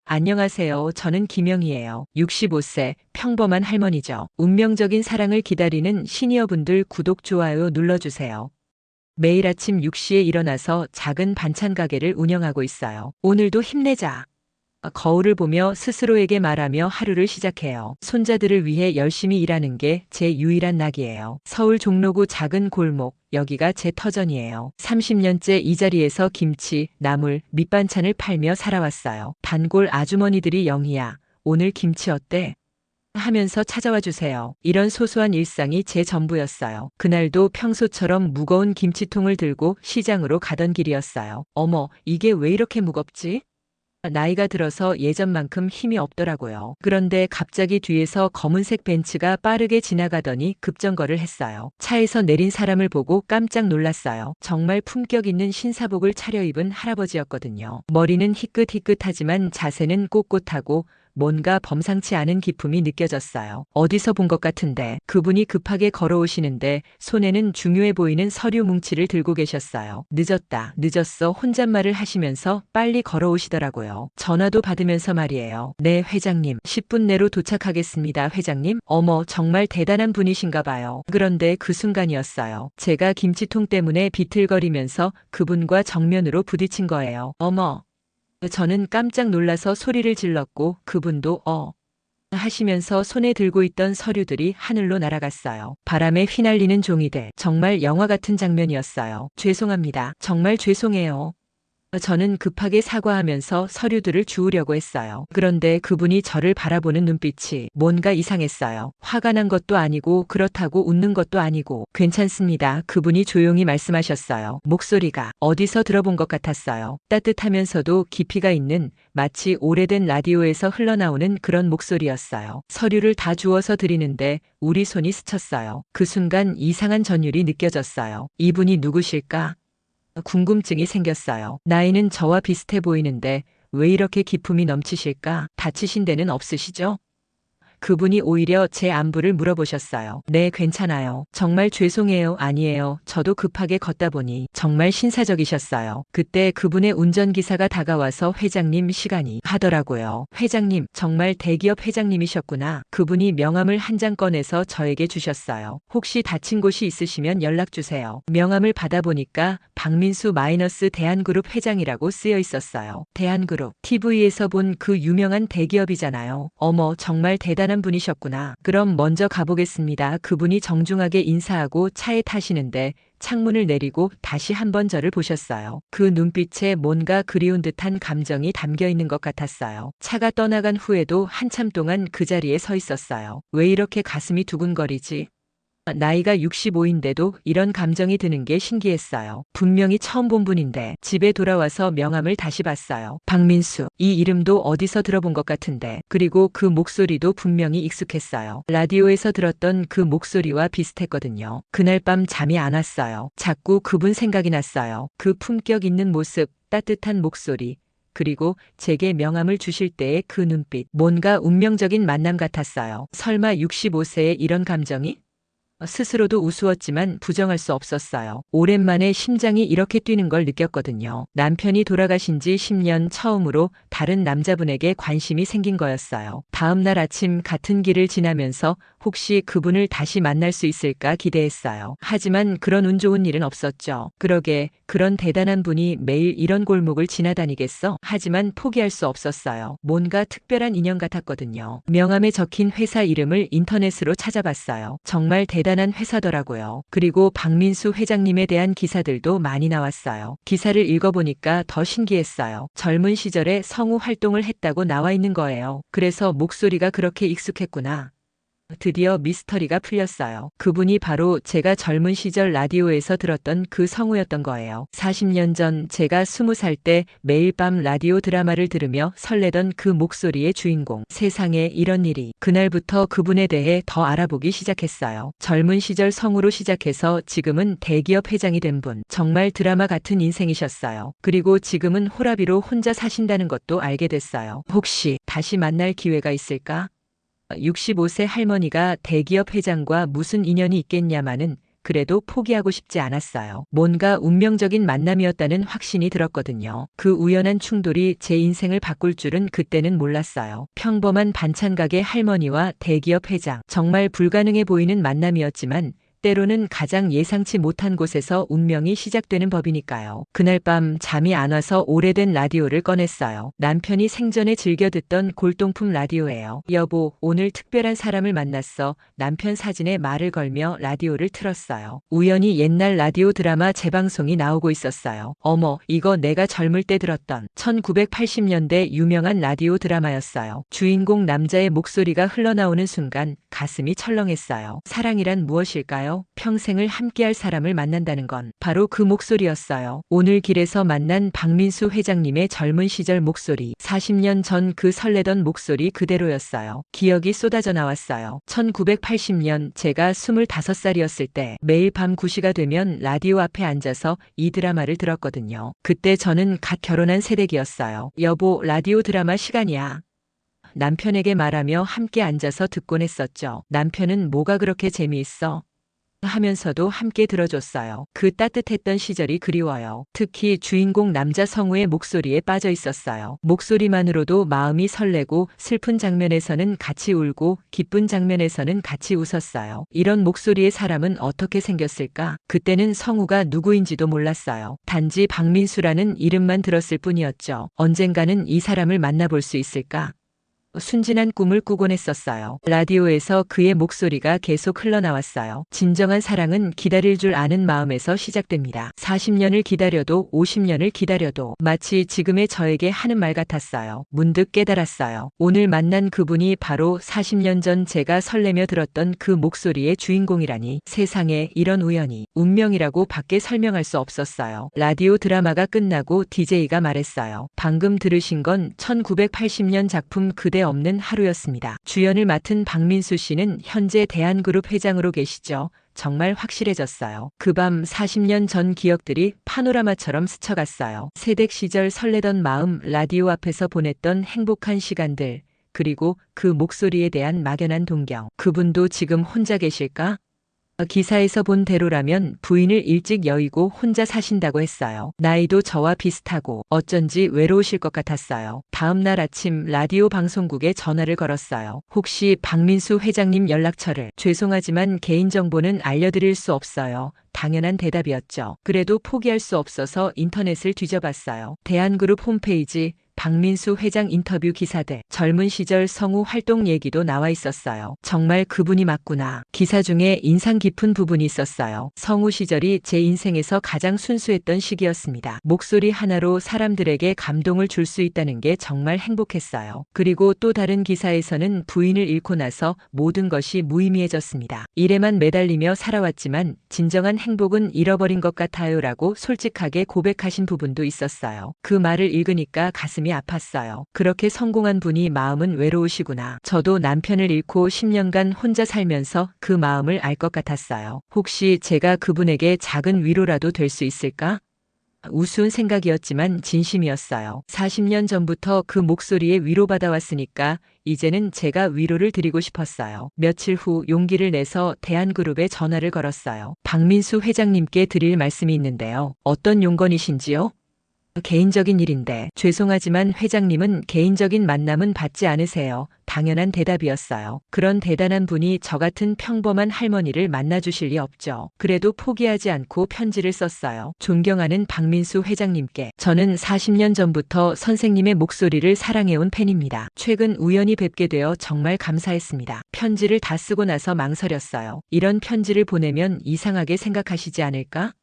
안녕하세요. 저는 김영희예요. 65세 평범한 할머니죠. 운명적인 사랑을 기다리는 시니어분들 구독, 좋아요 눌러주세요. 매일 아침 6시에 일어나서 작은 반찬 가게를 운영하고 있어요. 오늘도 힘내자. 거울을 보며 스스로에게 말하며 하루를 시작해요. 손자들을 위해 열심히 일하는 게 제 유일한 낙이에요. 서울 종로구 작은 골목, 여기가 제 터전이에요. 30년째 이 자리에서 김치, 나물, 밑반찬을 팔며 살아왔어요. 단골 아주머니들이 영희야, 오늘 김치 어때? 하면서 찾아와 주세요. 이런 소소한 일상이 제 전부였어요. 그날도 평소처럼 무거운 김치통을 들고 시장으로 가던 길이었어요. 어머, 이게 왜 이렇게 무겁지? 나이가 들어서 예전만큼 힘이 없더라고요. 그런데 갑자기 뒤에서 검은색 벤츠가 빠르게 지나가더니 급정거를 했어요. 차에서 내린 사람을 보고 깜짝 놀랐어요. 정말 품격 있는 신사복을 차려입은 할아버지였거든요. 머리는 희끗희끗하지만 자세는 꼿꼿하고 뭔가 범상치 않은 기품이 느껴졌어요. 어디서 본 것 같은데. 그분이 급하게 걸어오시는데 손에는 중요해 보이는 서류 뭉치를 들고 계셨어요. 늦었다, 늦었어 혼잣말을 하시면서 빨리 걸어오시더라고요. 전화도 받으면서 말이에요. 네, 회장님. 10분 내로 도착하겠습니다, 회장님. 어머, 정말 대단한 분이신가 봐요. 그런데 그 순간이었어요. 제가 김치통 때문에 비틀거리면서 그분과 정면으로 부딪힌 거예요. 어머. 저는 깜짝 놀라서 소리를 질렀고 그분도 하시면서 손에 들고 있던 서류들이 하늘로 날아갔어요. 바람에 휘날리는 종이들. 정말 영화 같은 장면이었어요. 죄송합니다. 정말 죄송해요. 저는 급하게 사과하면서 서류들을 주우려고 했어요. 그런데 그분이 저를 바라보는 눈빛이 뭔가 이상했어요. 화가 난 것도 아니고 그렇다고 웃는 것도 아니고 괜찮습니다. 그분이 조용히 말씀하셨어요. 목소리가 어디서 들어본 것 같았어요. 따뜻하면서도 깊이가 있는 마치 오래된 라디오에서 흘러나오는 그런 목소리였어요. 서류를 다 주워서 드리는데 우리 손이 스쳤어요. 그 순간 이상한 전율이 느껴졌어요. 이분이 누구실까? 궁금증이 생겼어요. 나이는 저와 비슷해 보이는데 왜 이렇게 기품이 넘치실까? 다치신 데는 없으시죠? 그분이 오히려 제 안부를 물어보셨어요. 네, 괜찮아요. 정말 죄송해요. 아니에요. 저도 급하게 걷다 보니 정말 신사적이셨어요. 그때 그분의 운전기사가 다가와서 회장님 시간이 하더라고요. 회장님, 정말 대기업 회장님이셨구나. 그분이 명함을 한 장 꺼내서 저에게 주셨어요. 혹시 다친 곳이 있으시면 연락 주세요. 명함을 받아보니까 박민수 대한그룹 회장이라고 쓰여 있었어요. 대한그룹. TV에서 본 그 유명한 대기업이잖아요. 어머, 정말 대단한 분이셨구나. 그럼 먼저 가보겠습니다. 그분이 정중하게 인사하고 차에 타시는데 창문을 내리고 다시 한번 저를 보셨어요. 그 눈빛에 뭔가 그리운 듯한 감정이 담겨 있는 것 같았어요. 차가 떠나간 후에도 한참 동안 그 자리에 서 있었어요. 왜 이렇게 가슴이 두근거리지? 나이가 65인데도 이런 감정이 드는 게 신기했어요. 분명히 처음 본 분인데 집에 돌아와서 명함을 다시 봤어요. 박민수. 이 이름도 어디서 들어본 것 같은데. 그리고 그 목소리도 분명히 익숙했어요. 라디오에서 들었던 그 목소리와 비슷했거든요. 그날 밤 잠이 안 왔어요. 자꾸 그분 생각이 났어요. 그 품격 있는 모습, 따뜻한 목소리. 그리고 제게 명함을 주실 때의 그 눈빛. 뭔가 운명적인 만남 같았어요. 설마 65세에 이런 감정이? 스스로도 우스웠지만 부정할 수 없었어요. 오랜만에 심장이 이렇게 뛰는 걸 느꼈거든요. 남편이 돌아가신 지 10년 처음으로 다른 남자분에게 관심이 생긴 거였어요. 다음 날 아침 같은 길을 지나면서 혹시 그분을 다시 만날 수 있을까 기대했어요. 하지만 그런 운 좋은 일은 없었죠. 그러게, 그런 대단한 분이 매일 이런 골목을 지나다니겠어? 하지만 포기할 수 없었어요. 뭔가 특별한 인연 같았거든요. 명함에 적힌 회사 이름을 인터넷으로 찾아봤어요. 정말 대단한 회사더라고요. 그리고 박민수 회장님에 대한 기사들도 많이 나왔어요. 기사를 읽어보니까 더 신기했어요. 젊은 시절에 성우 활동을 했다고 나와 있는 거예요. 그래서 목소리가 그렇게 익숙했구나. 드디어 미스터리가 풀렸어요. 그분이 바로 제가 젊은 시절 라디오에서 들었던 그 성우였던 거예요. 40년 전 제가 20살 때 매일 밤 라디오 드라마를 들으며 설레던 그 목소리의 주인공. 세상에 이런 일이. 그날부터 그분에 대해 더 알아보기 시작했어요. 젊은 시절 성우로 시작해서 지금은 대기업 회장이 된 분. 정말 드라마 같은 인생이셨어요. 그리고 지금은 호라비로 혼자 사신다는 것도 알게 됐어요. 혹시 다시 만날 기회가 있을까? 65세 할머니가 대기업 회장과 무슨 인연이 있겠냐마는 그래도 포기하고 싶지 않았어요. 뭔가 운명적인 만남이었다는 확신이 들었거든요. 그 우연한 충돌이 제 인생을 바꿀 줄은 그때는 몰랐어요. 평범한 반찬 가게 할머니와 대기업 회장. 정말 불가능해 보이는 만남이었지만 때로는 가장 예상치 못한 곳에서 운명이 시작되는 법이니까요. 그날 밤 잠이 안 와서 오래된 라디오를 꺼냈어요. 남편이 생전에 즐겨 듣던 골동품 라디오예요. 여보, 오늘 특별한 사람을 만났어. 남편 사진에 말을 걸며 라디오를 틀었어요. 우연히 옛날 라디오 드라마 재방송이 나오고 있었어요. 어머, 이거 내가 젊을 때 들었던 1980년대 유명한 라디오 드라마였어요. 주인공 남자의 목소리가 흘러나오는 순간 가슴이 철렁했어요. 사랑이란 무엇일까요? 평생을 함께할 사람을 만난다는 건 바로 그 목소리였어요. 오늘 길에서 만난 박민수 회장님의 젊은 시절 목소리. 40년 전 그 설레던 목소리 그대로였어요. 기억이 쏟아져 나왔어요. 1980년 제가 25살이었을 때 매일 밤 9시가 되면 라디오 앞에 앉아서 이 드라마를 들었거든요. 그때 저는 갓 결혼한 새댁이었어요. 여보, 라디오 드라마 시간이야. 남편에게 말하며 함께 앉아서 듣곤 했었죠. 남편은 뭐가 그렇게 재미있어? 하면서도 함께 들어줬어요. 그 따뜻했던 시절이 그리워요. 특히 주인공 남자 성우의 목소리에 빠져 있었어요. 목소리만으로도 마음이 설레고 슬픈 장면에서는 같이 울고 기쁜 장면에서는 같이 웃었어요. 이런 목소리의 사람은 어떻게 생겼을까? 그때는 성우가 누구인지도 몰랐어요. 단지 박민수라는 이름만 들었을 뿐이었죠. 언젠가는 이 사람을 만나볼 수 있을까? 순진한 꿈을 꾸곤 했었어요. 라디오에서 그의 목소리가 계속 흘러나왔어요. 진정한 사랑은 기다릴 줄 아는 마음에서 시작됩니다. 40년을 기다려도 50년을 기다려도 마치 지금의 저에게 하는 말 같았어요. 문득 깨달았어요. 오늘 만난 그분이 바로 40년 전 제가 설레며 들었던 그 목소리의 주인공이라니. 세상에 이런 우연이 운명이라고 밖에 설명할 수 없었어요. 라디오 드라마가 끝나고 DJ가 말했어요. 방금 들으신 건 1980년 작품 그대 없는 하루였습니다. 주연을 맡은 박민수 씨는 현재 대한그룹 회장으로 계시죠. 정말 확실해졌어요. 그 밤 40년 전 기억들이 파노라마처럼 스쳐갔어요. 새댁 시절 설레던 마음, 라디오 앞에서 보냈던 행복한 시간들, 그리고 그 목소리에 대한 막연한 동경. 그분도 지금 혼자 계실까? 기사에서 본 대로라면 부인을 일찍 여의고 혼자 사신다고 했어요. 나이도 저와 비슷하고 어쩐지 외로우실 것 같았어요. 다음 날 아침 라디오 방송국에 전화를 걸었어요. 혹시 박민수 회장님 연락처를. 죄송하지만 개인정보는 알려드릴 수 없어요. 당연한 대답이었죠. 그래도 포기할 수 없어서 인터넷을 뒤져봤어요. 대한그룹 홈페이지, 박민수 회장 인터뷰 기사들, 젊은 시절 성우 활동 얘기도 나와 있었어요. 정말 그분이 맞구나. 기사 중에 인상 깊은 부분이 있었어요. 성우 시절이 제 인생에서 가장 순수했던 시기였습니다. 목소리 하나로 사람들에게 감동을 줄 수 있다는 게 정말 행복했어요. 그리고 또 다른 기사에서는 부인을 잃고 나서 모든 것이 무의미해졌습니다. 일에만 매달리며 살아왔지만 진정한 행복은 잃어버린 것 같아요라고 솔직하게 고백하신 부분도 있었어요. 그 말을 읽으니까 가슴이 아팠어요. 그렇게 성공한 분이 마음은 외로우시구나. 저도 남편을 잃고 10년간 혼자 살면서 그 마음을 알 것 같았어요. 혹시 제가 그분에게 작은 위로라도 될 수 있을까? 우스운 생각이었지만 진심이었어요. 40년 전부터 그 목소리에 위로받아 왔으니까 이제는 제가 위로를 드리고 싶었어요. 며칠 후 용기를 내서 대한그룹에 전화를 걸었어요. 박민수 회장님께 드릴 말씀이 있는데요. 어떤 용건이신지요? 개인적인 일인데. 죄송하지만 회장님은 개인적인 만남은 받지 않으세요. 당연한 대답이었어요. 그런 대단한 분이 저 같은 평범한 할머니를 만나주실 리 없죠. 그래도 포기하지 않고 편지를 썼어요. 존경하는 박민수 회장님께. 저는 40년 전부터 선생님의 목소리를 사랑해온 팬입니다. 최근 우연히 뵙게 되어 정말 감사했습니다. 편지를 다 쓰고 나서 망설였어요. 이런 편지를 보내면 이상하게 생각하시지 않을까?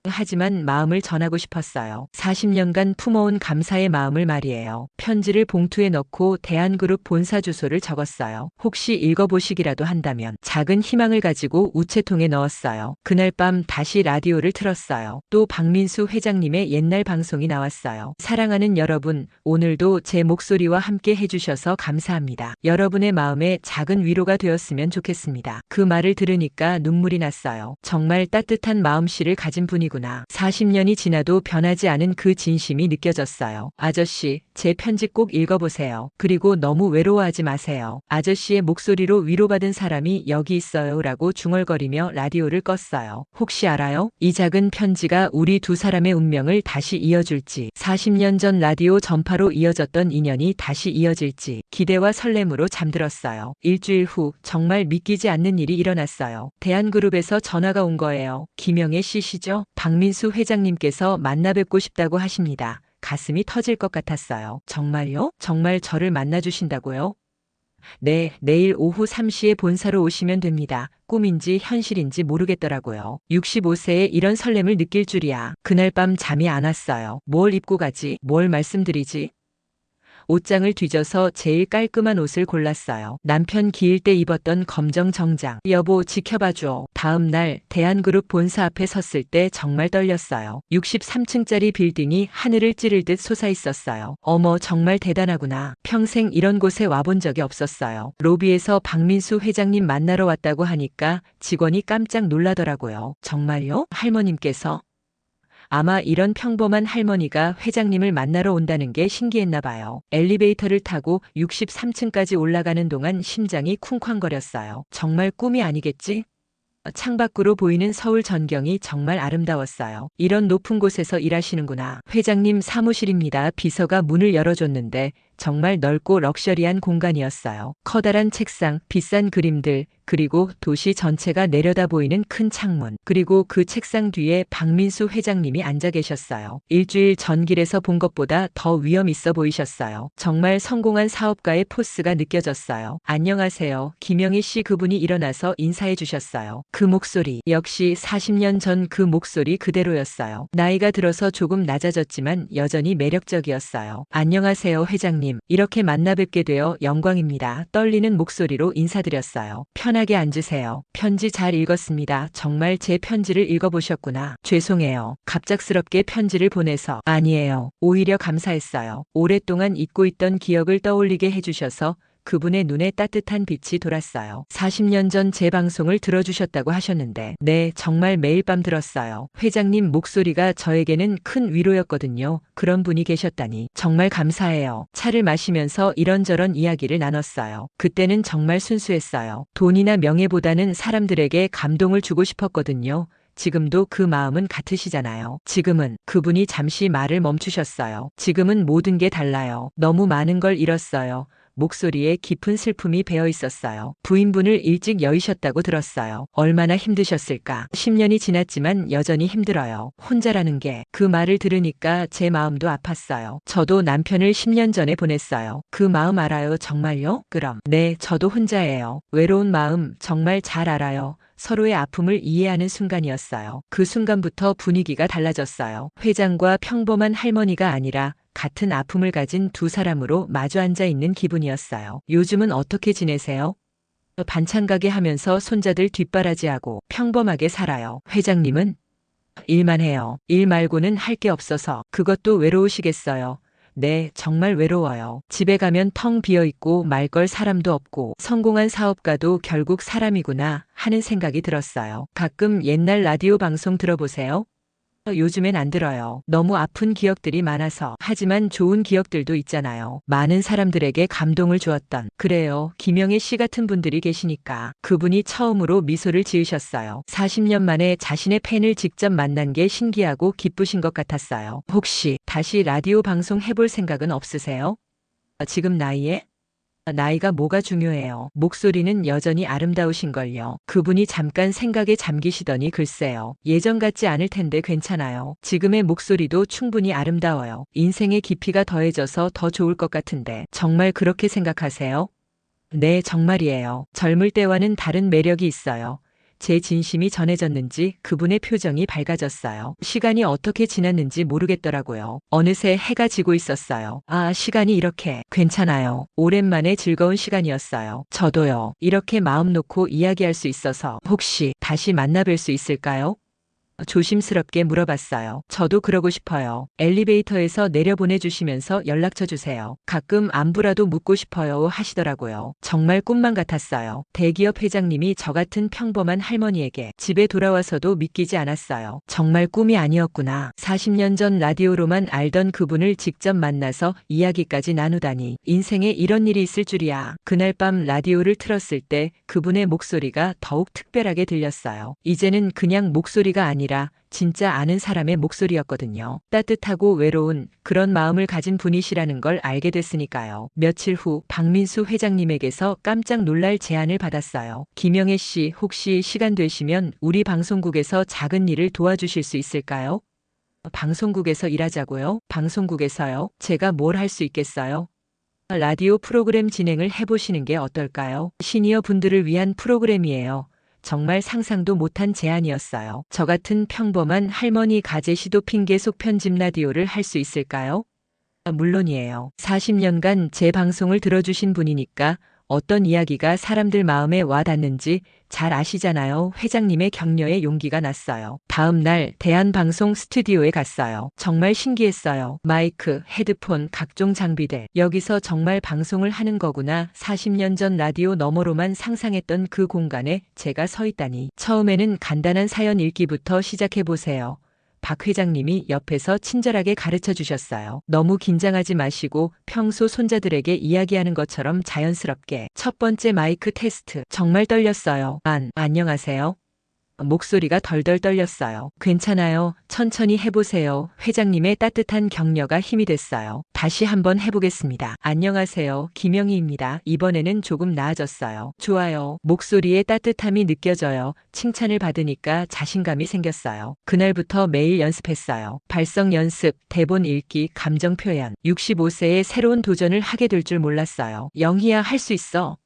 하지만 마음을 전하고 싶었어요. 40년간 품어온 감사의 마음을 말이에요. 편지를 봉투에 넣고 대한그룹 본사 주소를 적었어요. 혹시 읽어보시기라도 한다면. 작은 희망을 가지고 우체통에 넣었어요. 그날 밤 다시 라디오를 틀었어요. 또 박민수 회장님의 옛날 방송이 나왔어요. 사랑하는 여러분, 오늘도 제 목소리와 함께 해주셔서 감사합니다. 여러분의 마음에 작은 위로가 되었으면 좋겠습니다. 그 말을 들으니까 눈물이 났어요. 정말 따뜻한 마음씨를 가진 분이 사람이구나. 40년이 지나도 변하지 않은 그 진심이 느껴졌어요. 아저씨, 제 편지 꼭 읽어보세요. 그리고 너무 외로워하지 마세요. 아저씨의 목소리로 위로받은 사람이 여기 있어요. 라고 중얼거리며 라디오를 껐어요. 혹시 알아요? 이 작은 편지가 우리 두 사람의 운명을 다시 이어줄지, 40년 전 라디오 전파로 이어졌던 인연이 다시 이어질지 기대와 설렘으로 잠들었어요. 일주일 후 정말 믿기지 않는 일이 일어났어요. 대한그룹에서 전화가 온 거예요. 김영애 씨시죠? 박민수 회장님께서 만나 뵙고 싶다고 하십니다. 가슴이 터질 것 같았어요. 정말요? 정말 저를 만나주신다고요? 네, 내일 오후 3시에 본사로 오시면 됩니다. 꿈인지 현실인지 모르겠더라고요. 65세에 이런 설렘을 느낄 줄이야. 그날 밤 잠이 안 왔어요. 뭘 입고 가지? 뭘 말씀드리지? 옷장을 뒤져서 제일 깔끔한 옷을 골랐어요. 남편 기일 때 입었던 검정 정장. 여보, 지켜봐줘. 다음 날 대한그룹 본사 앞에 섰을 때 정말 떨렸어요. 63층짜리 빌딩이 하늘을 찌를 듯 솟아 있었어요. 어머, 정말 대단하구나. 평생 이런 곳에 와본 적이 없었어요. 로비에서 박민수 회장님 만나러 왔다고 하니까 직원이 깜짝 놀라더라고요. 정말요? 할머님께서? 아마 이런 평범한 할머니가 회장님을 만나러 온다는 게 신기했나 봐요. 엘리베이터를 타고 63층까지 올라가는 동안 심장이 쿵쾅거렸어요. 정말 꿈이 아니겠지? 창밖으로 보이는 서울 전경이 정말 아름다웠어요. 이런 높은 곳에서 일하시는구나. 회장님 사무실입니다. 비서가 문을 열어줬는데 정말 넓고 럭셔리한 공간이었어요. 커다란 책상, 비싼 그림들, 그리고 도시 전체가 내려다 보이는 큰 창문, 그리고 그 책상 뒤에 박민수 회장님이 앉아 계셨어요. 일주일 전 길에서 본 것보다 더 위험 있어 보이셨어요. 정말 성공한 사업가의 포스가 느껴졌어요. 안녕하세요. 김영희 씨. 그분이 일어나서 인사해 주셨어요. 그 목소리, 역시 40년 전 그 목소리 그대로였어요. 나이가 들어서 조금 낮아졌지만 여전히 매력적이었어요. 안녕하세요, 회장님. 이렇게 만나 뵙게 되어 영광입니다. 떨리는 목소리로 인사드렸어요. 편하게 앉으세요. 편지 잘 읽었습니다. 정말 제 편지를 읽어보셨구나. 죄송해요. 갑작스럽게 편지를 보내서. 아니에요. 오히려 감사했어요. 오랫동안 잊고 있던 기억을 떠올리게 해주셔서 그분의 눈에 따뜻한 빛이 돌았어요. 40년 전 제 방송을 들어주셨다고 하셨는데, 네, 정말 매일 밤 들었어요. 회장님 목소리가 저에게는 큰 위로였거든요. 그런 분이 계셨다니 정말 감사해요. 차를 마시면서 이런저런 이야기를 나눴어요. 그때는 정말 순수했어요. 돈이나 명예보다는 사람들에게 감동을 주고 싶었거든요. 지금도 그 마음은 같으시잖아요. 지금은. 그분이 잠시 말을 멈추셨어요. 지금은 모든 게 달라요. 너무 많은 걸 잃었어요. 목소리에 깊은 슬픔이 배어 있었어요. 부인분을 일찍 여의셨다고 들었어요. 얼마나 힘드셨을까. 10년이 지났지만 여전히 힘들어요. 혼자라는 게. 그 말을 들으니까 제 마음도 아팠어요. 저도 남편을 10년 전에 보냈어요. 그 마음 알아요. 정말요? 그럼. 네, 저도 혼자예요. 외로운 마음 정말 잘 알아요. 서로의 아픔을 이해하는 순간이었어요. 그 순간부터 분위기가 달라졌어요. 회장과 평범한 할머니가 아니라 같은 아픔을 가진 두 사람으로 마주 앉아 있는 기분이었어요. 요즘은 어떻게 지내세요? 반찬 가게 하면서 손자들 뒷바라지하고 평범하게 살아요. 회장님은? 일만 해요. 일 말고는 할 게 없어서. 그것도 외로우시겠어요. 네, 정말 외로워요. 집에 가면 텅 비어 있고 말 걸 사람도 없고 성공한 사업가도 결국 사람이구나 하는 생각이 들었어요. 가끔 옛날 라디오 방송 들어보세요. 요즘엔 안 들어요. 너무 아픈 기억들이 많아서. 하지만 좋은 기억들도 있잖아요. 많은 사람들에게 감동을 주었던. 그래요. 김영애 씨 같은 분들이 계시니까. 그분이 처음으로 미소를 지으셨어요. 40년 만에 자신의 팬을 직접 만난 게 신기하고 기쁘신 것 같았어요. 혹시 다시 라디오 방송 해볼 생각은 없으세요? 지금 나이에? 나이가 뭐가 중요해요. 목소리는 여전히 아름다우신걸요. 그분이 잠깐 생각에 잠기시더니 글쎄요. 예전 같지 않을 텐데 괜찮아요. 지금의 목소리도 충분히 아름다워요. 인생의 깊이가 더해져서 더 좋을 것 같은데 정말 그렇게 생각하세요? 네, 정말이에요. 젊을 때와는 다른 매력이 있어요. 제 진심이 전해졌는지 그분의 표정이 밝아졌어요. 시간이 어떻게 지났는지 모르겠더라고요. 어느새 해가 지고 있었어요. 아, 시간이 이렇게. 괜찮아요. 오랜만에 즐거운 시간이었어요. 저도요. 이렇게 마음 놓고 이야기할 수 있어서. 혹시 다시 만나 뵐 수 있을까요? 조심스럽게 물어봤어요. 저도 그러고 싶어요. 엘리베이터에서 내려보내주시면서 연락처 주세요. 가끔 안부라도 묻고 싶어요 하시더라고요. 정말 꿈만 같았어요. 대기업 회장님이 저 같은 평범한 할머니에게 집에 돌아와서도 믿기지 않았어요. 정말 꿈이 아니었구나. 40년 전 라디오로만 알던 그분을 직접 만나서 이야기까지 나누다니 인생에 이런 일이 있을 줄이야. 그날 밤 라디오를 틀었을 때 그분의 목소리가 더욱 특별하게 들렸어요. 이제는 그냥 목소리가 아니라 진짜 아는 사람의 목소리였거든요. 따뜻하고 외로운 그런 마음을 가진 분이시라는 걸 알게 됐으니까요. 며칠 후 박민수 회장님에게서 깜짝 놀랄 제안을 받았어요. 김영애 씨, 혹시 시간 되시면 우리 방송국에서 작은 일을 도와주실 수 있을까요? 방송국에서 일하자고요? 방송국에서요? 제가 뭘 할 수 있겠어요? 라디오 프로그램 진행을 해보시는 게 어떨까요? 시니어 분들을 위한 프로그램이에요. 정말 상상도 못한 제안이었어요. 저 같은 평범한 할머니 가제시도 핑계 속 편집 라디오를 할 수 있을까요? 물론이에요. 40년간 제 방송을 들어주신 분이니까 어떤 이야기가 사람들 마음에 와 닿는지 잘 아시잖아요. 회장님의 격려에 용기가 났어요. 다음 날 대한방송 스튜디오에 갔어요. 정말 신기했어요. 마이크, 헤드폰, 각종 장비들. 여기서 정말 방송을 하는 거구나. 40년 전 라디오 너머로만 상상했던 그 공간에 제가 서 있다니. 처음에는 간단한 사연 읽기부터 시작해 보세요. 박 회장님이 옆에서 친절하게 가르쳐 주셨어요. 너무 긴장하지 마시고 평소 손자들에게 이야기하는 것처럼 자연스럽게. 첫 번째 마이크 테스트. 정말 떨렸어요. 안녕하세요. 목소리가 덜덜 떨렸어요. 괜찮아요. 천천히 해보세요. 회장님의 따뜻한 격려가 힘이 됐어요. 다시 한번 해보겠습니다. 안녕하세요. 김영희입니다. 이번에는 조금 나아졌어요. 좋아요. 목소리에 따뜻함이 느껴져요. 칭찬을 받으니까 자신감이 생겼어요. 그날부터 매일 연습했어요. 발성 연습, 대본 읽기, 감정 표현. 65세에 새로운 도전을 하게 될 줄 몰랐어요. 영희야, 할 수 있어.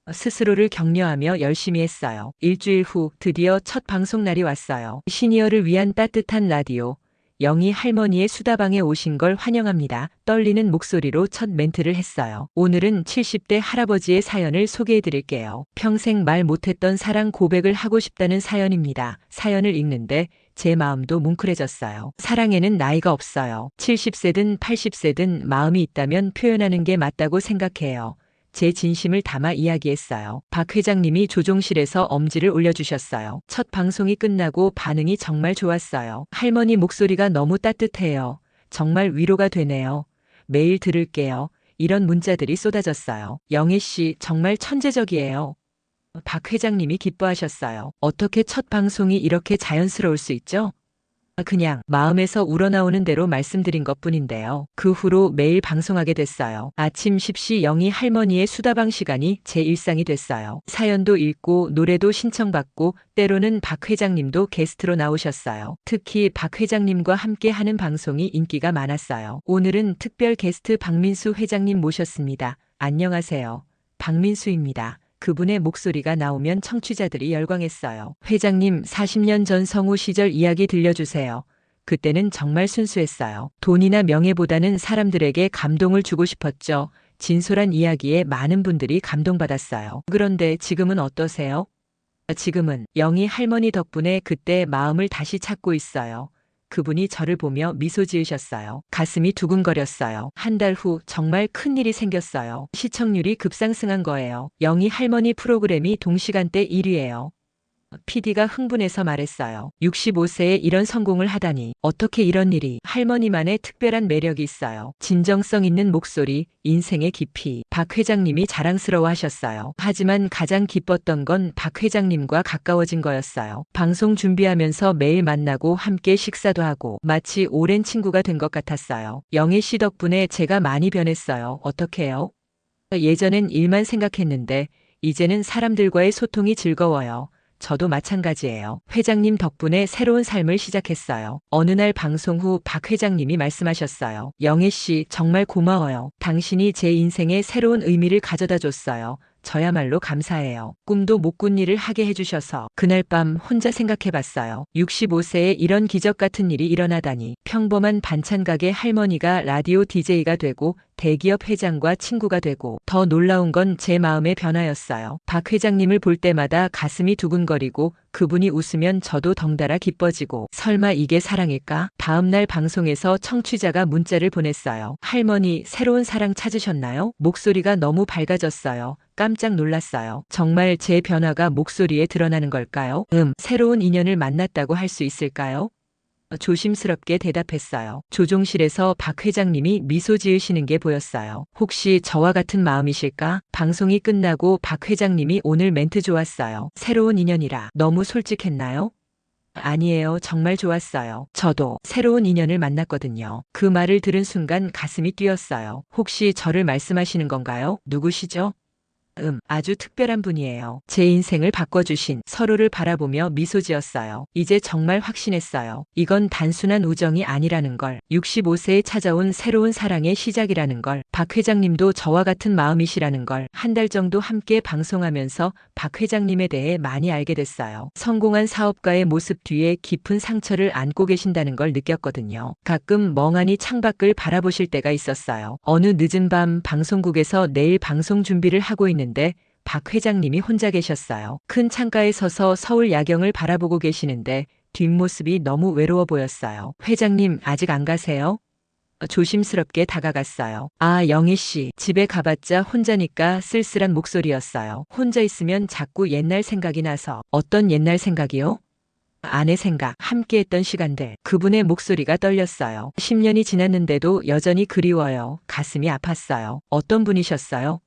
스스로를 격려하며 열심히 했어요. 일주일 후 드디어 첫 방송 날이 왔어요. 시니어를 위한 따뜻한 라디오. 영희 할머니의 수다방에 오신 걸 환영합니다. 떨리는 목소리로 첫 멘트를 했어요. 오늘은 70대 할아버지의 사연을 소개해 드릴게요. 평생 말 못했던 사랑 고백을 하고 싶다는 사연입니다. 사연을 읽는데 제 마음도 뭉클해졌어요. 사랑에는 나이가 없어요. 70세든 80세든 마음이 있다면 표현하는 게 맞다고 생각해요. 제 진심을 담아 이야기했어요. 박 회장님이 조종실에서 엄지를 올려주셨어요. 첫 방송이 끝나고 반응이 정말 좋았어요. 할머니 목소리가 너무 따뜻해요. 정말 위로가 되네요. 매일 들을게요. 이런 문자들이 쏟아졌어요. 영애 씨 정말 천재적이에요. 박 회장님이 기뻐하셨어요. 어떻게 첫 방송이 이렇게 자연스러울 수 있죠? 그냥 마음에서 우러나오는 대로 말씀드린 것뿐인데요. 그 후로 매일 방송하게 됐어요. 아침 10시 영희 할머니의 수다방 시간이 제 일상이 됐어요. 사연도 읽고 노래도 신청받고 때로는 박 회장님도 게스트로 나오셨어요. 특히 박 회장님과 함께 하는 방송이 인기가 많았어요. 오늘은 특별 게스트 박민수 회장님 모셨습니다. 안녕하세요. 박민수입니다. 그분의 목소리가 나오면 청취자들이 열광했어요. 회장님, 40년 전 성우 시절 이야기 들려주세요. 그때는 정말 순수했어요. 돈이나 명예보다는 사람들에게 감동을 주고 싶었죠. 진솔한 이야기에 많은 분들이 감동받았어요. 그런데 지금은 어떠세요? 지금은 영희 할머니 덕분에 그때 마음을 다시 찾고 있어요. 그분이 저를 보며 미소 지으셨어요. 가슴이 두근거렸어요. 한 달 후 정말 큰일이 생겼어요. 시청률이 급상승한 거예요. 영희 할머니 프로그램이 동시간대 1위예요. PD가 흥분해서 말했어요. 65세에 이런 성공을 하다니. 어떻게 이런 일이. 할머니만의 특별한 매력이 있어요. 진정성 있는 목소리, 인생의 깊이. 박 회장님이 자랑스러워 하셨어요. 하지만 가장 기뻤던 건 박 회장님과 가까워진 거였어요. 방송 준비하면서 매일 만나고 함께 식사도 하고 마치 오랜 친구가 된 것 같았어요. 영애 씨 덕분에 제가 많이 변했어요. 어떡해요? 예전엔 일만 생각했는데 이제는 사람들과의 소통이 즐거워요. 저도 마찬가지예요. 회장님 덕분에 새로운 삶을 시작했어요. 어느 날 방송 후 박 회장님이 말씀하셨어요. 영애 씨 정말 고마워요. 당신이 제 인생에 새로운 의미를 가져다 줬어요. 저야말로 감사해요. 꿈도 못 꾼 일을 하게 해주셔서 그날 밤 혼자 생각해봤어요. 65세에 이런 기적 같은 일이 일어나다니. 평범한 반찬 가게 할머니가 라디오 DJ가 되고 대기업 회장과 친구가 되고, 더 놀라운 건 제 마음의 변화였어요. 박 회장님을 볼 때마다 가슴이 두근거리고 그분이 웃으면 저도 덩달아 기뻐지고, 설마 이게 사랑일까? 다음날 방송에서 청취자가 문자를 보냈어요. 할머니, 새로운 사랑 찾으셨나요? 목소리가 너무 밝아졌어요. 깜짝 놀랐어요. 정말 제 변화가 목소리에 드러나는 걸까요? 새로운 인연을 만났다고 할 수 있을까요? 조심스럽게 대답했어요. 조종실에서 박 회장님이 미소 지으시는 게 보였어요. 혹시 저와 같은 마음이실까? 방송이 끝나고 박 회장님이 오늘 멘트 좋았어요. 새로운 인연이라. 너무 솔직했나요? 아니에요. 정말 좋았어요. 저도 새로운 인연을 만났거든요. 그 말을 들은 순간 가슴이 뛰었어요. 혹시 저를 말씀하시는 건가요? 누구시죠? 아주 특별한 분이에요. 제 인생을 바꿔주신. 서로를 바라보며 미소 지었어요. 이제 정말 확신했어요. 이건 단순한 우정이 아니라는 걸. 65세에 찾아온 새로운 사랑의 시작이라는 걸. 박 회장님도 저와 같은 마음이시라는 걸. 한 달 정도 함께 방송하면서 박 회장님에 대해 많이 알게 됐어요. 성공한 사업가의 모습 뒤에 깊은 상처를 안고 계신다는 걸 느꼈거든요. 가끔 멍하니 창밖을 바라보실 때가 있었어요. 어느 늦은 밤 방송국에서 내일 방송 준비를 하고 있는 박 회장님이 혼자 계셨어요. 큰 창가에 서서 서울 야경을 바라보고 계시는데 뒷모습이 너무 외로워 보였어요. 회장님, 아직 안 가세요? 조심스럽게 다가갔어요. 아, 영희 씨, 집에 가봤자 혼자니까 쓸쓸한 목소리였어요. 혼자 있으면 자꾸 옛날 생각이 나서. 어떤 옛날 생각이요? 아내 생각, 함께했던 시간들. 그분의 목소리가 떨렸어요. 10년이 지났는데도 여전히 그리워요. 가슴이 아팠어요. 어떤 분이셨어요?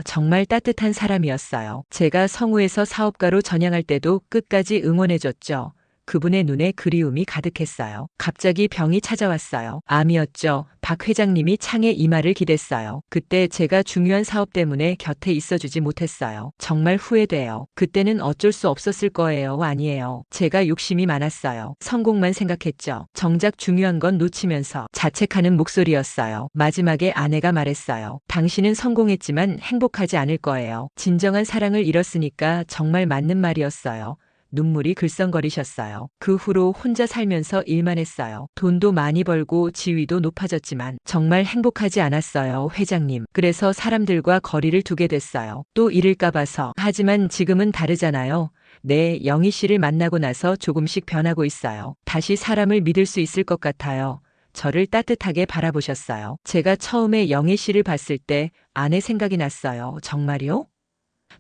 정말 따뜻한 사람이었어요. 제가 성우에서 사업가로 전향할 때도 끝까지 응원해줬죠. 그분의 눈에 그리움이 가득했어요. 갑자기 병이 찾아왔어요. 암이었죠. 박 회장님이 창에 이마를 기댔어요. 그때 제가 중요한 사업 때문에 곁에 있어주지 못했어요. 정말 후회돼요. 그때는 어쩔 수 없었을 거예요. 아니에요. 제가 욕심이 많았어요. 성공만 생각했죠. 정작 중요한 건 놓치면서 자책하는 목소리였어요. 마지막에 아내가 말했어요. 당신은 성공했지만 행복하지 않을 거예요. 진정한 사랑을 잃었으니까. 정말 맞는 말이었어요. 눈물이 글썽거리셨어요. 그 후로 혼자 살면서 일만 했어요. 돈도 많이 벌고 지위도 높아졌지만 정말 행복하지 않았어요, 회장님. 그래서 사람들과 거리를 두게 됐어요. 또 잃을까 봐서. 하지만 지금은 다르잖아요. 네, 영희 씨를 만나고 나서 조금씩 변하고 있어요. 다시 사람을 믿을 수 있을 것 같아요. 저를 따뜻하게 바라보셨어요. 제가 처음에 영희 씨를 봤을 때 아내 생각이 났어요. 정말요?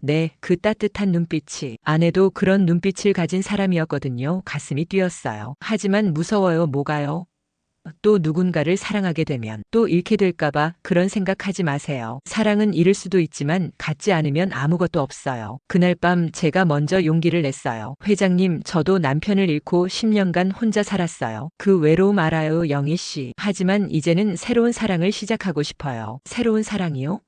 네, 그 따뜻한 눈빛이. 아내도 그런 눈빛을 가진 사람이었거든요. 가슴이 뛰었어요. 하지만 무서워요. 뭐가요? 또 누군가를 사랑하게 되면 또 잃게 될까봐. 그런 생각하지 마세요. 사랑은 잃을 수도 있지만 갖지 않으면 아무것도 없어요. 그날 밤 제가 먼저 용기를 냈어요. 회장님, 저도 남편을 잃고 10년간 혼자 살았어요. 그 외로움 알아요, 영희 씨. 하지만 이제는 새로운 사랑을 시작하고 싶어요. 새로운 사랑이요?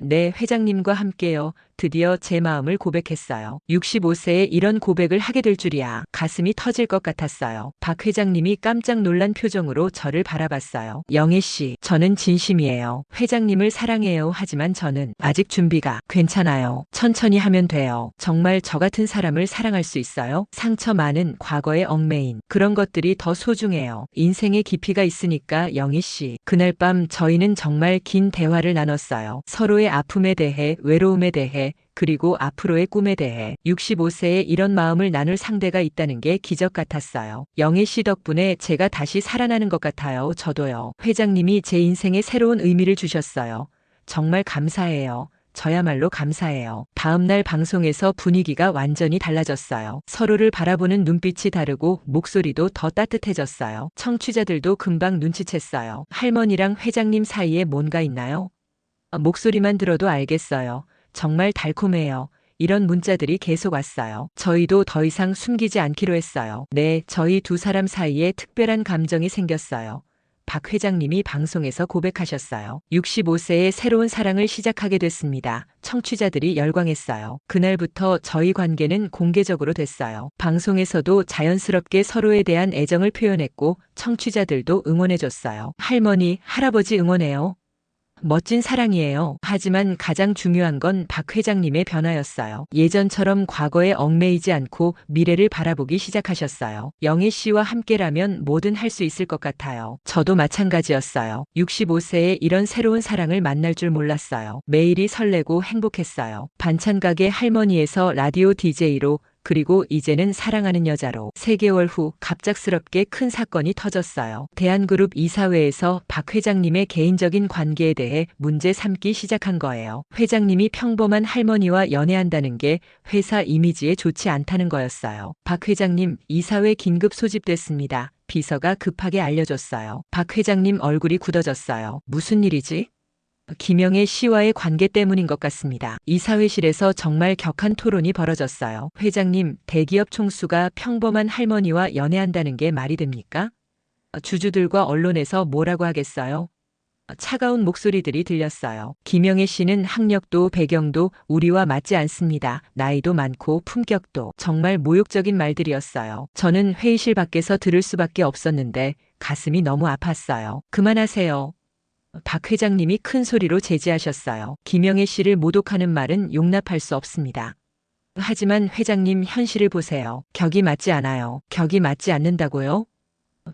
네, 회장님과 함께요. 드디어 제 마음을 고백했어요. 65세에 이런 고백을 하게 될 줄이야. 가슴이 터질 것 같았어요. 박 회장님이 깜짝 놀란 표정으로 저를 바라봤어요. 영애 씨, 저는 진심이에요. 회장님을 사랑해요. 하지만 저는 아직 준비가. 괜찮아요. 천천히 하면 돼요. 정말 저 같은 사람을 사랑할 수 있어요? 상처 많은 과거의 얽매인 그런 것들이 더 소중해요. 인생의 깊이가 있으니까. 영희 씨. 그날 밤 저희는 정말 긴 대화를 나눴어요. 서로의 아픔에 대해, 외로움에 대해, 그리고 앞으로의 꿈에 대해. 65세에 이런 마음을 나눌 상대가 있다는 게 기적 같았어요. 영애 씨 덕분에 제가 다시 살아나는 것 같아요. 저도요. 회장님이 제 인생에 새로운 의미를 주셨어요. 정말 감사해요. 저야말로 감사해요. 다음날 방송에서 분위기가 완전히 달라졌어요. 서로를 바라보는 눈빛이 다르고 목소리도 더 따뜻해졌어요. 청취자들도 금방 눈치챘어요. 할머니랑 회장님 사이에 뭔가 있나요? 목소리만 들어도 알겠어요. 정말 달콤해요. 이런 문자들이 계속 왔어요. 저희도 더 이상 숨기지 않기로 했어요. 네, 저희 두 사람 사이에 특별한 감정이 생겼어요. 박 회장님이 방송에서 고백하셨어요. 65세에 새로운 사랑을 시작하게 됐습니다. 청취자들이 열광했어요. 그날부터 저희 관계는 공개적으로 됐어요. 방송에서도 자연스럽게 서로에 대한 애정을 표현했고 청취자들도 응원해줬어요. 할머니, 할아버지 응원해요. 멋진 사랑이에요. 하지만 가장 중요한 건 박 회장님의 변화였어요. 예전처럼 과거에 얽매이지 않고 미래를 바라보기 시작하셨어요. 영애 씨와 함께라면 뭐든 할 수 있을 것 같아요. 저도 마찬가지였어요. 65세에 이런 새로운 사랑을 만날 줄 몰랐어요. 매일이 설레고 행복했어요. 반찬 가게 할머니에서 라디오 DJ로, 그리고 이제는 사랑하는 여자로. 3개월 후 갑작스럽게 큰 사건이 터졌어요. 대한그룹 이사회에서 박 회장님의 개인적인 관계에 대해 문제 삼기 시작한 거예요. 회장님이 평범한 할머니와 연애한다는 게 회사 이미지에 좋지 않다는 거였어요. 박 회장님, 이사회 긴급 소집됐습니다. 비서가 급하게 알려줬어요. 박 회장님 얼굴이 굳어졌어요. 무슨 일이지? 김영애 씨와의 관계 때문인 것 같습니다. 이사회실에서 정말 격한 토론이 벌어졌어요. 회장님, 대기업 총수가 평범한 할머니와 연애한다는 게 말이 됩니까? 주주들과 언론에서 뭐라고 하겠어요? 차가운 목소리들이 들렸어요. 김영애 씨는 학력도 배경도 우리와 맞지 않습니다. 나이도 많고 품격도. 정말 모욕적인 말들이었어요. 저는 회의실 밖에서 들을 수밖에 없었는데 가슴이 너무 아팠어요. 그만하세요. 박 회장님이 큰 소리로 제지하셨어요. 김영애 씨를 모독하는 말은 용납할 수 없습니다. 하지만 회장님, 현실을 보세요. 격이 맞지 않아요. 격이 맞지 않는다고요?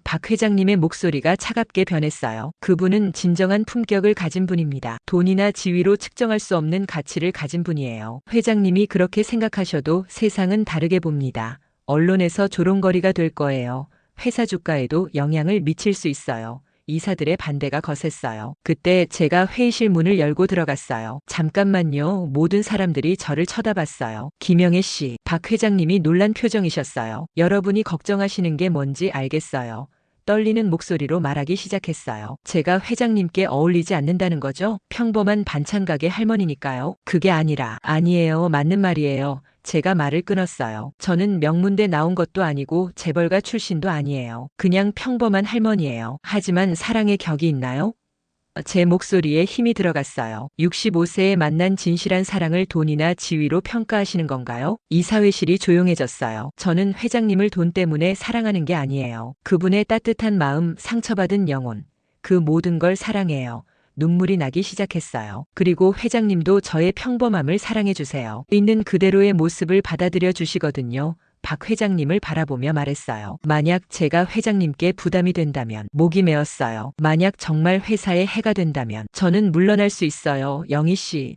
박 회장님의 목소리가 차갑게 변했어요. 그분은 진정한 품격을 가진 분입니다. 돈이나 지위로 측정할 수 없는 가치를 가진 분이에요. 회장님이 그렇게 생각하셔도 세상은 다르게 봅니다. 언론에서 조롱거리가 될 거예요. 회사 주가에도 영향을 미칠 수 있어요. 이사들의 반대가 거셌어요. 그때 제가 회의실 문을 열고 들어갔어요. 잠깐만요. 모든 사람들이 저를 쳐다봤어요. 김영애 씨, 박 회장님이 놀란 표정이셨어요. 여러분이 걱정하시는 게 뭔지 알겠어요. 떨리는 목소리로 말하기 시작했어요. 제가 회장님께 어울리지 않는다는 거죠? 평범한 반찬 가게 할머니니까요. 그게 아니라. 아니에요. 맞는 말이에요. 제가 말을 끊었어요. 저는 명문대 나온 것도 아니고 재벌가 출신도 아니에요. 그냥 평범한 할머니예요. 하지만 사랑의 격이 있나요? 제 목소리에 힘이 들어갔어요. 65세에 만난 진실한 사랑을 돈이나 지위로 평가하시는 건가요? 이사회실이 조용해졌어요. 저는 회장님을 돈 때문에 사랑하는 게 아니에요. 그분의 따뜻한 마음, 상처받은 영혼, 그 모든 걸 사랑해요. 눈물이 나기 시작했어요. 그리고 회장님도 저의 평범함을 사랑해 주세요. 있는 그대로의 모습을 받아들여 주시거든요. 박 회장님을 바라보며 말했어요. 만약 제가 회장님께 부담이 된다면. 목이 메었어요. 만약 정말 회사에 해가 된다면 저는 물러날 수 있어요. 영희 씨.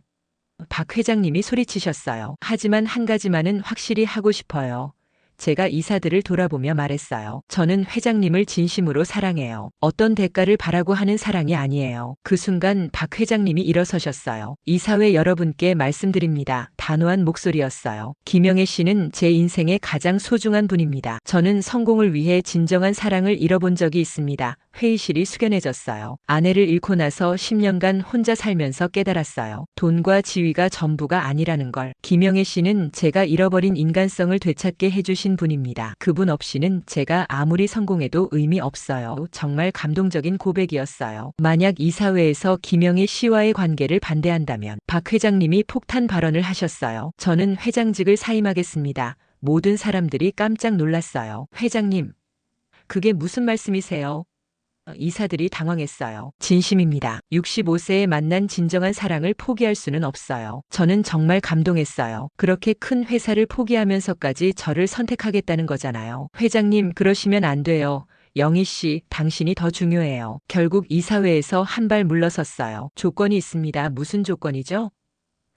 박 회장님이 소리치셨어요. 하지만 한 가지만은 확실히 하고 싶어요. 제가 이사들을 돌아보며 말했어요. 저는 회장님을 진심으로 사랑해요. 어떤 대가를 바라고 하는 사랑이 아니에요. 그 순간 박 회장님이 일어서셨어요. 이사회 여러분께 말씀드립니다. 단호한 목소리였어요. 김영애 씨는 제 인생의 가장 소중한 분입니다. 저는 성공을 위해 진정한 사랑을 잃어본 적이 있습니다. 회의실이 숙연해졌어요. 아내를 잃고 나서 10년간 혼자 살면서 깨달았어요. 돈과 지위가 전부가 아니라는 걸. 김영애 씨는 제가 잃어버린 인간성을 되찾게 해주신 분입니다. 그분 없이는 제가 아무리 성공해도 의미 없어요. 정말 감동적인 고백이었어요. 만약 이사회에서 김영애 씨와의 관계를 반대한다면 박 회장님이 폭탄 발언을 하셨어요. 저는 회장직을 사임하겠습니다. 모든 사람들이 깜짝 놀랐어요. 회장님, 그게 무슨 말씀이세요? 이사들이 당황했어요. 진심입니다. 65세에 만난 진정한 사랑을 포기할 수는 없어요. 저는 정말 감동했어요. 그렇게 큰 회사를 포기하면서까지 저를 선택하겠다는 거잖아요. 회장님, 그러시면 안 돼요. 영희 씨, 당신이 더 중요해요. 결국 이사회에서 한 발 물러섰어요. 조건이 있습니다. 무슨 조건이죠?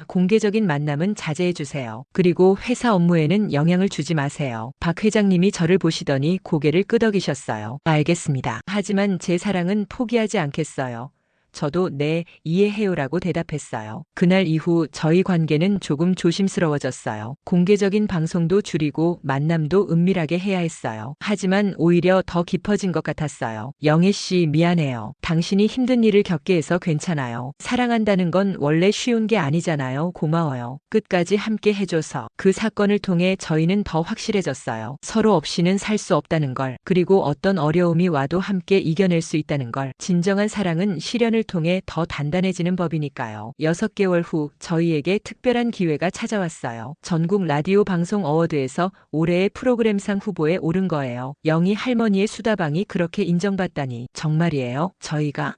공개적인 만남은 자제해 주세요. 그리고 회사 업무에는 영향을 주지 마세요. 박 회장님이 저를 보시더니 고개를 끄덕이셨어요. 알겠습니다. 하지만 제 사랑은 포기하지 않겠어요. 저도 네, 이해해요라고 대답했어요. 그날 이후 저희 관계는 조금 조심스러워졌어요. 공개적인 방송도 줄이고 만남도 은밀하게 해야 했어요. 하지만 오히려 더 깊어진 것 같았어요. 영애 씨, 미안해요. 당신이 힘든 일을 겪게 해서 괜찮아요. 사랑한다는 건 원래 쉬운 게 아니잖아요. 고마워요. 끝까지 함께 해줘서. 그 사건을 통해 저희는 더 확실해졌어요. 서로 없이는 살 수 없다는 걸. 그리고 어떤 어려움이 와도 함께 이겨낼 수 있다는 걸. 진정한 사랑은 시련을 통해 더 단단해지는 법이니까요. 6개월 후 저희에게 특별한 기회가 찾아왔어요. 전국 라디오 방송 어워드에서 올해의 프로그램상 후보에 오른 거예요. 영희 할머니의 수다방이 그렇게 인정받다니. 정말이에요? 저희가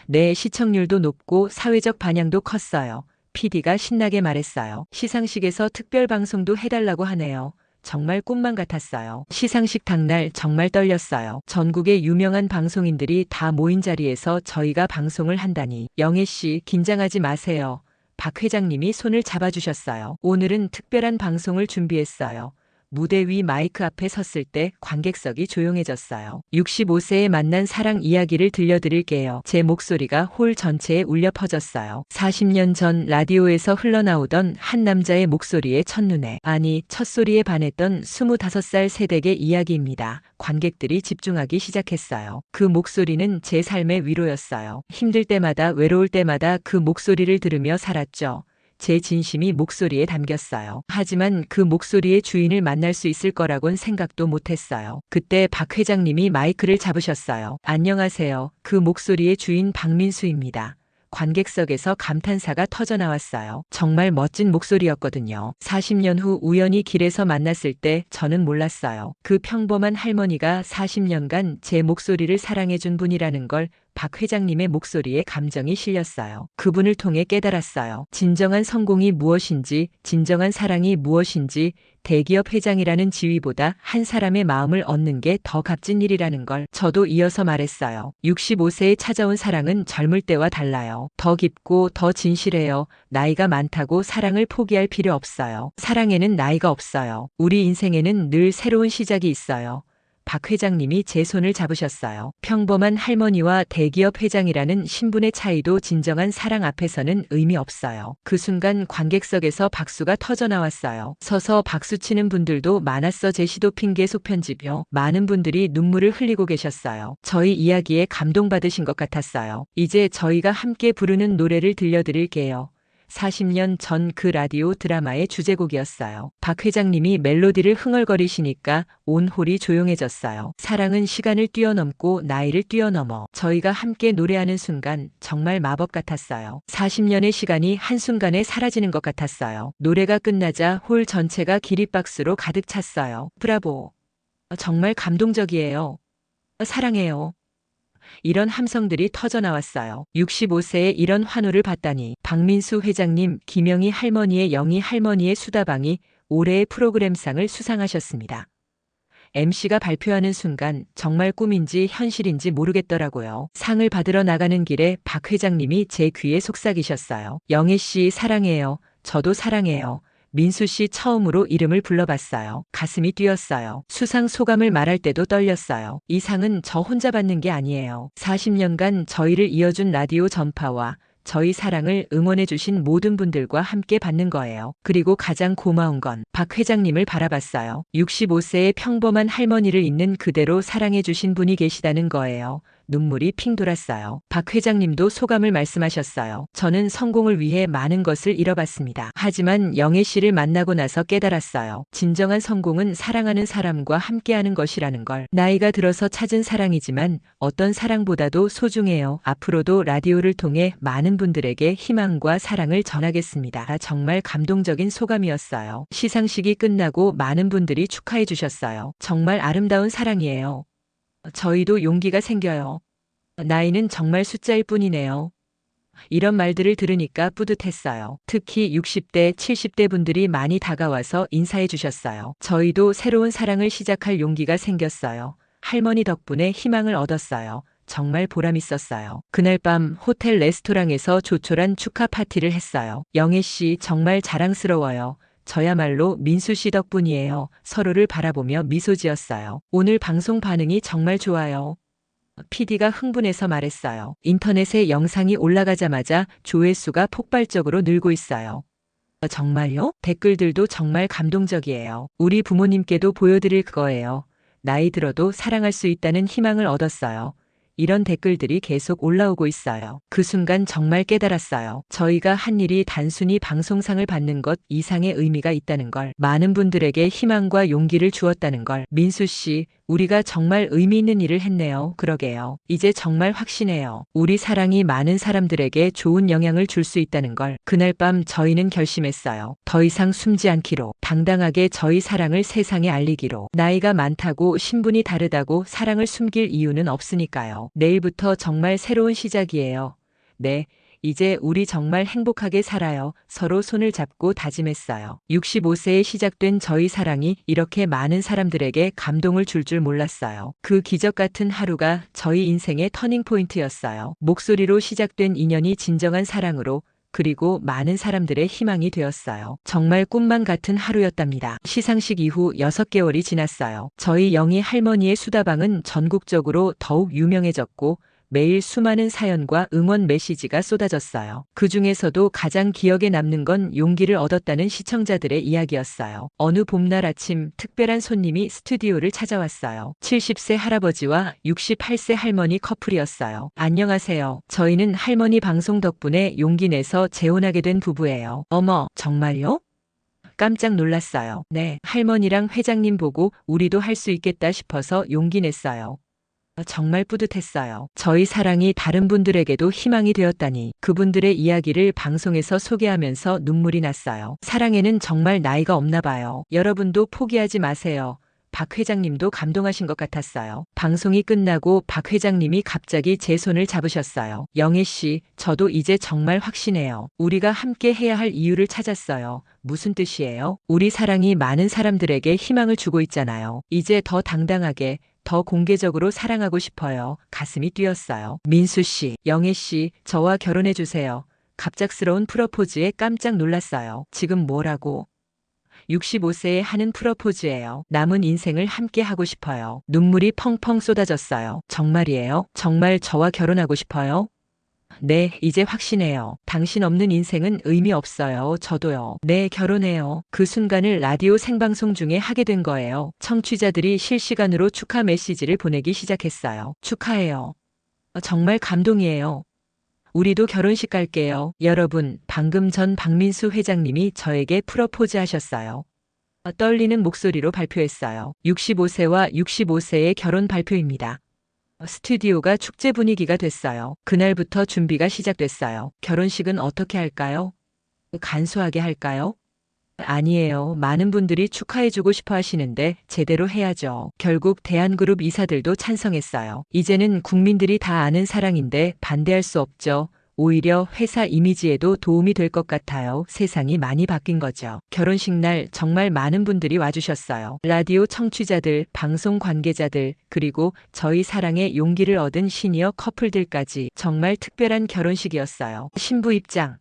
네, 시청률도 높고 사회적 반향도 컸어요. PD가 신나게 말했어요. 시상식에서 특별 방송도 해달라고 하네요. 정말 꿈만 같았어요. 시상식 당날 정말 떨렸어요. 전국의 유명한 방송인들이 다 모인 자리에서 저희가 방송을 한다니. 영애 씨, 긴장하지 마세요. 박 회장님이 손을 잡아주셨어요. 오늘은 특별한 방송을 준비했어요. 무대 위 마이크 앞에 섰을 때 관객석이 조용해졌어요. 65세에 만난 사랑 이야기를 들려드릴게요. 제 목소리가 홀 전체에 울려 퍼졌어요. 40년 전 라디오에서 흘러나오던 한 남자의 목소리에 첫눈에, 아니 첫소리에 반했던 25살 새댁의 이야기입니다. 관객들이 집중하기 시작했어요. 그 목소리는 제 삶의 위로였어요. 힘들 때마다 외로울 때마다 그 목소리를 들으며 살았죠. 제 진심이 목소리에 담겼어요. 하지만 그 목소리의 주인을 만날 수 있을 거라곤 생각도 못했어요. 그때 박 회장님이 마이크를 잡으셨어요. 안녕하세요. 그 목소리의 주인 박민수입니다. 관객석에서 감탄사가 터져나왔어요. 정말 멋진 목소리였거든요. 40년 후 우연히 길에서 만났을 때 저는 몰랐어요. 그 평범한 할머니가 40년간 제 목소리를 사랑해준 분이라는 걸 박 회장님의 목소리에 감정이 실렸어요. 그분을 통해 깨달았어요. 진정한 성공이 무엇인지, 진정한 사랑이 무엇인지, 대기업 회장이라는 지위보다 한 사람의 마음을 얻는 게 더 값진 일이라는 걸. 저도 이어서 말했어요. 65세에 찾아온 사랑은 젊을 때와 달라요. 더 깊고 더 진실해요. 나이가 많다고 사랑을 포기할 필요 없어요. 사랑에는 나이가 없어요. 우리 인생에는 늘 새로운 시작이 있어요. 박 회장님이 제 손을 잡으셨어요. 평범한 할머니와 대기업 회장이라는 신분의 차이도 진정한 사랑 앞에서는 의미 없어요. 그 순간 관객석에서 박수가 터져나왔어요. 서서 박수치는 분들도 많았어. 제시도 핑계 속 편집요. 많은 분들이 눈물을 흘리고 계셨어요. 저희 이야기에 감동받으신 것 같았어요. 이제 저희가 함께 부르는 노래를 들려드릴게요. 40년 전 그 라디오 드라마의 주제곡이었어요. 박 회장님이 멜로디를 흥얼거리시니까 온 홀이 조용해졌어요. 사랑은 시간을 뛰어넘고 나이를 뛰어넘어. 저희가 함께 노래하는 순간 정말 마법 같았어요. 40년의 시간이 한순간에 사라지는 것 같았어요. 노래가 끝나자 홀 전체가 기립박수로 가득 찼어요. 브라보. 정말 감동적이에요. 사랑해요. 이런 함성들이 터져나왔어요. 65세에 이런 환호를 받다니. 박민수 회장님, 김영희 할머니의 영희 할머니의 수다방이 올해의 프로그램상을 수상하셨습니다. MC가 발표하는 순간 정말 꿈인지 현실인지 모르겠더라고요. 상을 받으러 나가는 길에 박 회장님이 제 귀에 속삭이셨어요. 영애 씨 사랑해요. 저도 사랑해요. 민수 씨 처음으로 이름을 불러봤어요. 가슴이 뛰었어요. 수상 소감을 말할 때도 떨렸어요. 이 상은 저 혼자 받는 게 아니에요. 40년간 저희를 이어준 라디오 전파와 저희 사랑을 응원해주신 모든 분들과 함께 받는 거예요. 그리고 가장 고마운 건 박 회장님을 바라봤어요. 65세의 평범한 할머니를 있는 그대로 사랑해주신 분이 계시다는 거예요. 눈물이 핑 돌았어요. 박 회장님도 소감을 말씀하셨어요. 저는 성공을 위해 많은 것을 잃어봤습니다. 하지만 영애 씨를 만나고 나서 깨달았어요. 진정한 성공은 사랑하는 사람과 함께하는 것이라는 걸. 나이가 들어서 찾은 사랑이지만 어떤 사랑보다도 소중해요. 앞으로도 라디오를 통해 많은 분들에게 희망과 사랑을 전하겠습니다. 정말 감동적인 소감이었어요. 시상식이 끝나고 많은 분들이 축하해 주셨어요. 정말 아름다운 사랑이에요. 저희도 용기가 생겨요. 나이는 정말 숫자일 뿐이네요. 이런 말들을 들으니까 뿌듯했어요. 특히 60대, 70대 분들이 많이 다가와서 인사해 주셨어요. 저희도 새로운 사랑을 시작할 용기가 생겼어요. 할머니 덕분에 희망을 얻었어요. 정말 보람 있었어요. 그날 밤 호텔 레스토랑에서 조촐한 축하 파티를 했어요. 영애 씨 정말 자랑스러워요. 저야말로 민수 씨 덕분이에요. 서로를 바라보며 미소 지었어요. 오늘 방송 반응이 정말 좋아요. PD가 흥분해서 말했어요. 인터넷에 영상이 올라가자마자 조회수가 폭발적으로 늘고 있어요. 정말요? 댓글들도 정말 감동적이에요. 우리 부모님께도 보여드릴 거예요. 나이 들어도 사랑할 수 있다는 희망을 얻었어요. 이런 댓글들이 계속 올라오고 있어요. 그 순간 정말 깨달았어요. 저희가 한 일이 단순히 방송상을 받는 것 이상의 의미가 있다는 걸, 많은 분들에게 희망과 용기를 주었다는 걸. 민수 씨, 우리가 정말 의미 있는 일을 했네요. 그러게요. 이제 정말 확신해요. 우리 사랑이 많은 사람들에게 좋은 영향을 줄 수 있다는 걸. 그날 밤 저희는 결심했어요. 더 이상 숨지 않기로, 당당하게 저희 사랑을 세상에 알리기로. 나이가 많다고 신분이 다르다고 사랑을 숨길 이유는 없으니까요. 내일부터 정말 새로운 시작이에요. 네. 이제 우리 정말 행복하게 살아요. 서로 손을 잡고 다짐했어요. 65세에 시작된 저희 사랑이 이렇게 많은 사람들에게 감동을 줄 줄 몰랐어요. 그 기적 같은 하루가 저희 인생의 터닝포인트였어요. 목소리로 시작된 인연이 진정한 사랑으로, 그리고 많은 사람들의 희망이 되었어요. 정말 꿈만 같은 하루였답니다. 시상식 이후 6개월이 지났어요. 저희 영희 할머니의 수다방은 전국적으로 더욱 유명해졌고, 매일 수많은 사연과 응원 메시지가 쏟아졌어요. 그 중에서도 가장 기억에 남는 건 용기를 얻었다는 시청자들의 이야기였어요. 어느 봄날 아침 특별한 손님이 스튜디오를 찾아왔어요. 70세 할아버지와 68세 할머니 커플이었어요. 안녕하세요. 저희는 할머니 방송 덕분에 용기 내서 재혼하게 된 부부예요. 어머, 정말요? 깜짝 놀랐어요. 네, 할머니랑 회장님 보고 우리도 할 수 있겠다 싶어서 용기 냈어요. 정말 뿌듯했어요. 저희 사랑이 다른 분들에게도 희망이 되었다니. 그분들의 이야기를 방송에서 소개하면서 눈물이 났어요. 사랑에는 정말 나이가 없나 봐요. 여러분도 포기하지 마세요. 박 회장님도 감동하신 것 같았어요. 방송이 끝나고 박 회장님이 갑자기 제 손을 잡으셨어요. 영애 씨, 저도 이제 정말 확신해요. 우리가 함께 해야 할 이유를 찾았어요. 무슨 뜻이에요? 우리 사랑이 많은 사람들에게 희망을 주고 있잖아요. 이제 더 당당하게, 더 공개적으로 사랑하고 싶어요. 가슴이 뛰었어요. 민수 씨, 영애 씨, 저와 결혼해 주세요. 갑작스러운 프러포즈에 깜짝 놀랐어요. 지금 뭐라고? 65세에 하는 프러포즈예요. 남은 인생을 함께 하고 싶어요. 눈물이 펑펑 쏟아졌어요. 정말이에요? 정말 저와 결혼하고 싶어요? 네, 이제 확신해요. 당신 없는 인생은 의미 없어요. 저도요. 네, 결혼해요. 그 순간을 라디오 생방송 중에 하게 된 거예요. 청취자들이 실시간으로 축하 메시지를 보내기 시작했어요. 축하해요. 정말 감동이에요. 우리도 결혼식 갈게요. 여러분, 방금 전 박민수 회장님이 저에게 프러포즈 하셨어요. 떨리는 목소리로 발표했어요. 65세와 65세의 결혼 발표입니다. 스튜디오가 축제 분위기가 됐어요. 그날부터 준비가 시작됐어요. 결혼식은 어떻게 할까요? 간소하게 할까요? 아니에요. 많은 분들이 축하해주고 싶어 하시는데 제대로 해야죠. 결국 대한그룹 이사들도 찬성했어요. 이제는 국민들이 다 아는 사랑인데 반대할 수 없죠. 오히려 회사 이미지에도 도움이 될 것 같아요. 세상이 많이 바뀐 거죠. 결혼식 날 정말 많은 분들이 와주셨어요. 라디오 청취자들, 방송 관계자들, 그리고 저희 사랑에 용기를 얻은 시니어 커플들까지 정말 특별한 결혼식이었어요. 신부 입장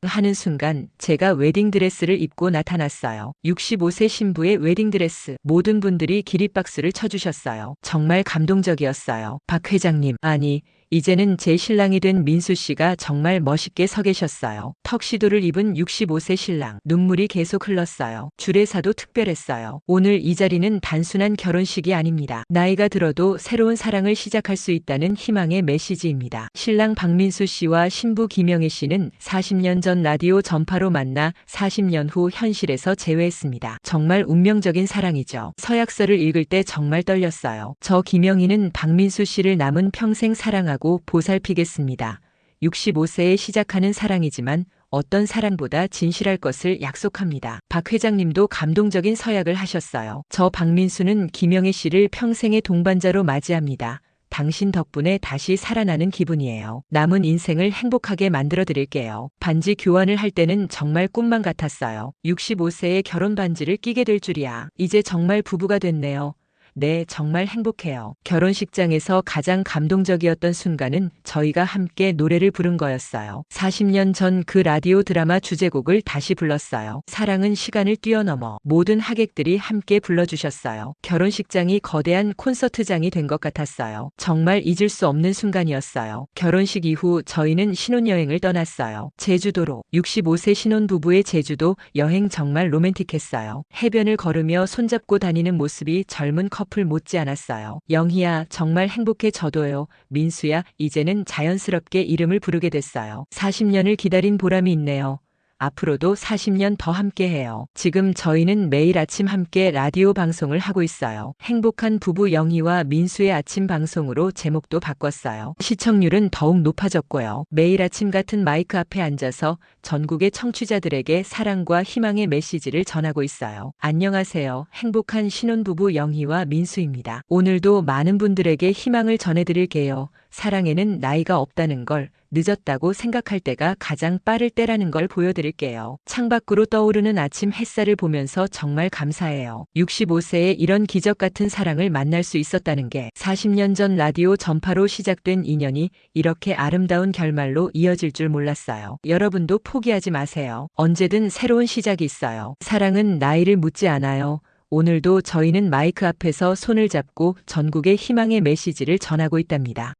하는 순간 제가 웨딩드레스를 입고 나타났어요. 65세 신부의 웨딩드레스. 모든 분들이 기립박수를 쳐주셨어요. 정말 감동적이었어요. 박 회장님, 아니, 이제는 제 신랑이 된 민수 씨가 정말 멋있게 서 계셨어요. 턱시도를 입은 65세 신랑. 눈물이 계속 흘렀어요. 주례사도 특별했어요. 오늘 이 자리는 단순한 결혼식이 아닙니다. 나이가 들어도 새로운 사랑을 시작할 수 있다는 희망의 메시지입니다. 신랑 박민수 씨와 신부 김영애 씨는 40년 전 라디오 전파로 만나 40년 후 현실에서 재회했습니다. 정말 운명적인 사랑이죠. 서약서를 읽을 때 정말 떨렸어요. 저 김영희는 박민수 씨를 남은 평생 사랑하고 보살피겠습니다. 65세에 시작하는 사랑이지만 어떤 사랑보다 진실할 것을 약속합니다. 박 회장님도 감동적인 서약을 하셨어요. 저 박민수는 김영애 씨를 평생의 동반자로 맞이합니다. 당신 덕분에 다시 살아나는 기분이에요. 남은 인생을 행복하게 만들어 드릴게요. 반지 교환을 할 때는 정말 꿈만 같았어요. 65세에 결혼 반지를 끼게 될 줄이야. 이제 정말 부부가 됐네요. 네, 정말 행복해요. 결혼식장에서 가장 감동적이었던 순간은 저희가 함께 노래를 부른 거였어요. 40년 전 그 라디오 드라마 주제곡을 다시 불렀어요. 사랑은 시간을 뛰어넘어. 모든 하객들이 함께 불러주셨어요. 결혼식장이 거대한 콘서트장이 된 것 같았어요. 정말 잊을 수 없는 순간이었어요. 결혼식 이후 저희는 신혼여행을 떠났어요. 제주도로. 65세 신혼부부의 제주도 여행 정말 로맨틱했어요. 해변을 걸으며 손잡고 다니는 모습이 젊은 커플 못지않았어요. 영희야, 정말 행복해. 저도요. 민수야, 이제는 자연스럽게 이름을 부르게 됐어요. 40년을 기다린 보람이 있네요. 앞으로도 40년 더 함께해요. 지금 저희는 매일 아침 함께 라디오 방송을 하고 있어요. 행복한 부부 영희와 민수의 아침 방송으로 제목도 바꿨어요. 시청률은 더욱 높아졌고요. 매일 아침 같은 마이크 앞에 앉아서 전국의 청취자들에게 사랑과 희망의 메시지를 전하고 있어요. 안녕하세요. 행복한 신혼부부 영희와 민수입니다. 오늘도 많은 분들에게 희망을 전해드릴게요. 사랑에는 나이가 없다는 걸, 늦었다고 생각할 때가 가장 빠를 때라는 걸 보여드릴게요. 창밖으로 떠오르는 아침 햇살을 보면서 정말 감사해요. 65세에 이런 기적 같은 사랑을 만날 수 있었다는 게 40년 전 라디오 전파로 시작된 인연이 이렇게 아름다운 결말로 이어질 줄 몰랐어요. 여러분도 포기하지 마세요. 언제든 새로운 시작이 있어요. 사랑은 나이를 묻지 않아요. 오늘도 저희는 마이크 앞에서 손을 잡고 전국의 희망의 메시지를 전하고 있답니다.